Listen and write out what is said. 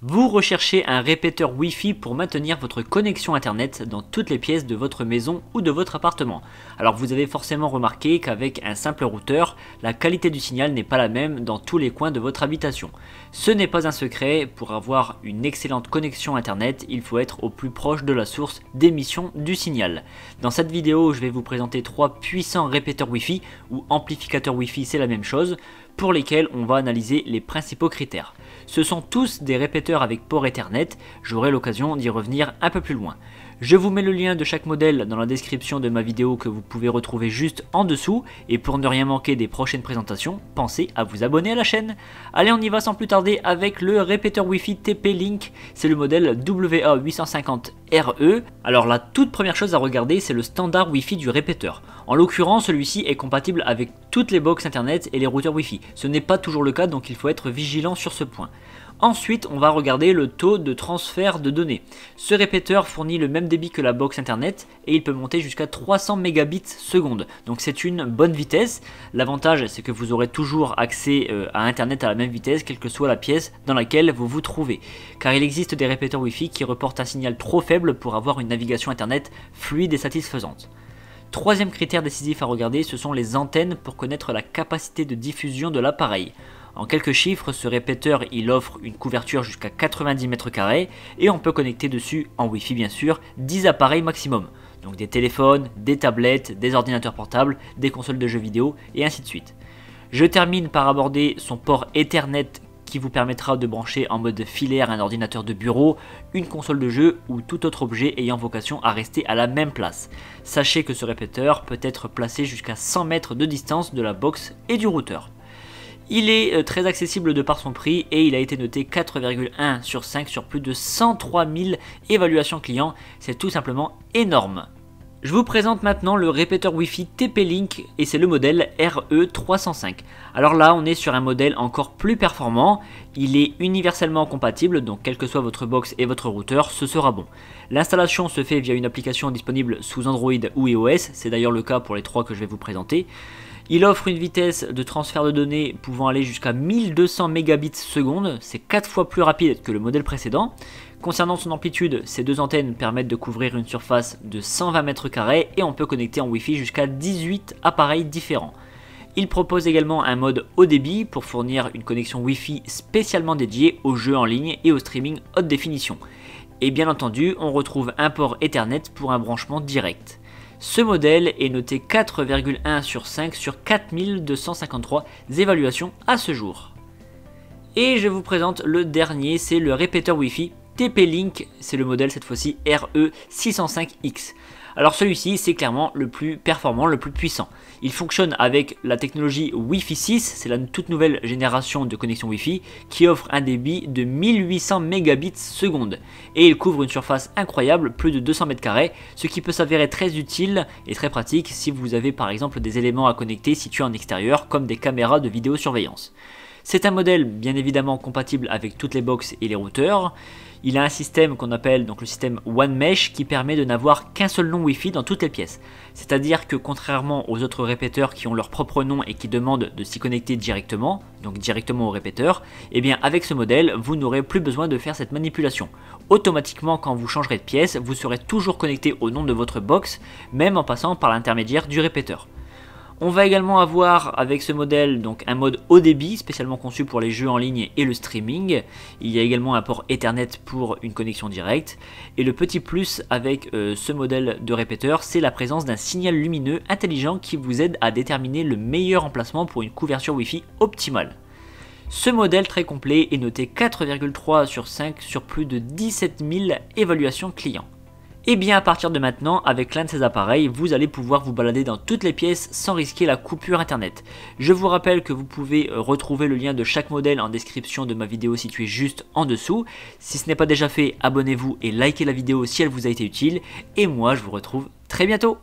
Vous recherchez un répéteur Wi-Fi pour maintenir votre connexion internet dans toutes les pièces de votre maison ou de votre appartement. Alors vous avez forcément remarqué qu'avec un simple routeur, la qualité du signal n'est pas la même dans tous les coins de votre habitation. Ce n'est pas un secret, pour avoir une excellente connexion internet, il faut être au plus proche de la source d'émission du signal. Dans cette vidéo, je vais vous présenter 3 puissants répéteurs Wi-Fi, ou amplificateurs Wi-Fi, c'est la même chose, pour lesquels on va analyser les principaux critères. Ce sont tous des répéteurs avec port Ethernet, j'aurai l'occasion d'y revenir un peu plus loin. Je vous mets le lien de chaque modèle dans la description de ma vidéo que vous pouvez retrouver juste en dessous, et pour ne rien manquer des prochaines présentations, pensez à vous abonner à la chaîne. Allez, on y va sans plus tarder avec le répéteur Wi-Fi TP-Link, c'est le modèle WA850RE. Alors la toute première chose à regarder, c'est le standard Wi-Fi du répéteur. En l'occurrence, celui-ci est compatible avec toutes les box internet et les routeurs Wi-Fi. Ce n'est pas toujours le cas, donc il faut être vigilant sur ce point. Ensuite, on va regarder le taux de transfert de données. Ce répéteur fournit le même débit que la box internet et il peut monter jusqu'à 300 mégabits seconde. Donc c'est une bonne vitesse. L'avantage, c'est que vous aurez toujours accès à internet à la même vitesse, quelle que soit la pièce dans laquelle vous vous trouvez. Car il existe des répéteurs Wi-Fi qui reportent un signal trop faible pour avoir une navigation internet fluide et satisfaisante. Troisième critère décisif à regarder, ce sont les antennes pour connaître la capacité de diffusion de l'appareil. En quelques chiffres, ce répéteur il offre une couverture jusqu'à 90 mètres carrés et on peut connecter dessus, en Wi-Fi bien sûr, 10 appareils maximum. Donc des téléphones, des tablettes, des ordinateurs portables, des consoles de jeux vidéo et ainsi de suite. Je termine par aborder son port Ethernet qui vous permettra de brancher en mode filaire un ordinateur de bureau, une console de jeu ou tout autre objet ayant vocation à rester à la même place. Sachez que ce répéteur peut être placé jusqu'à 100 mètres de distance de la box et du routeur. Il est très accessible de par son prix et il a été noté 4,1 sur 5 sur plus de 103 000 évaluations clients, c'est tout simplement énorme. Je vous présente maintenant le répéteur Wi-Fi TP-Link et c'est le modèle RE305. Alors là on est sur un modèle encore plus performant, il est universellement compatible, donc quel que soit votre box et votre routeur, ce sera bon. L'installation se fait via une application disponible sous Android ou iOS, c'est d'ailleurs le cas pour les 3 que je vais vous présenter. Il offre une vitesse de transfert de données pouvant aller jusqu'à 1200 mégabits seconde, c'est 4 fois plus rapide que le modèle précédent. Concernant son amplitude, ces deux antennes permettent de couvrir une surface de 120 mètres carrés et on peut connecter en Wi-Fi jusqu'à 18 appareils différents. Il propose également un mode haut débit pour fournir une connexion Wi-Fi spécialement dédiée aux jeux en ligne et au streaming haute définition. Et bien entendu, on retrouve un port Ethernet pour un branchement direct. Ce modèle est noté 4,1 sur 5 sur 4253 évaluations à ce jour. Et je vous présente le dernier, c'est le répéteur Wi-Fi TP-Link, c'est le modèle cette fois-ci RE605X. Alors celui-ci c'est clairement le plus performant, le plus puissant. Il fonctionne avec la technologie Wi-Fi 6, c'est la toute nouvelle génération de connexion Wi-Fi qui offre un débit de 1800 mégabits seconde. Et il couvre une surface incroyable, plus de 200 mètres carrés, ce qui peut s'avérer très utile et très pratique si vous avez par exemple des éléments à connecter situés en extérieur comme des caméras de vidéosurveillance. C'est un modèle bien évidemment compatible avec toutes les box et les routeurs. Il a un système qu'on appelle donc le système One Mesh qui permet de n'avoir qu'un seul nom Wi-Fi dans toutes les pièces. C'est-à-dire que contrairement aux autres répéteurs qui ont leur propre nom et qui demandent de s'y connecter directement, donc directement au répéteur, et bien avec ce modèle, vous n'aurez plus besoin de faire cette manipulation. Automatiquement, quand vous changerez de pièce, vous serez toujours connecté au nom de votre box, même en passant par l'intermédiaire du répéteur. On va également avoir avec ce modèle donc un mode haut débit spécialement conçu pour les jeux en ligne et le streaming. Il y a également un port Ethernet pour une connexion directe. Et le petit plus avec ce modèle de répéteur, c'est la présence d'un signal lumineux intelligent qui vous aide à déterminer le meilleur emplacement pour une couverture Wi-Fi optimale. Ce modèle très complet est noté 4,3 sur 5 sur plus de 17 000 évaluations clients. Et bien à partir de maintenant, avec l'un de ces appareils, vous allez pouvoir vous balader dans toutes les pièces sans risquer la coupure internet. Je vous rappelle que vous pouvez retrouver le lien de chaque modèle en description de ma vidéo située juste en dessous. Si ce n'est pas déjà fait, abonnez-vous et likez la vidéo si elle vous a été utile. Et moi je vous retrouve très bientôt.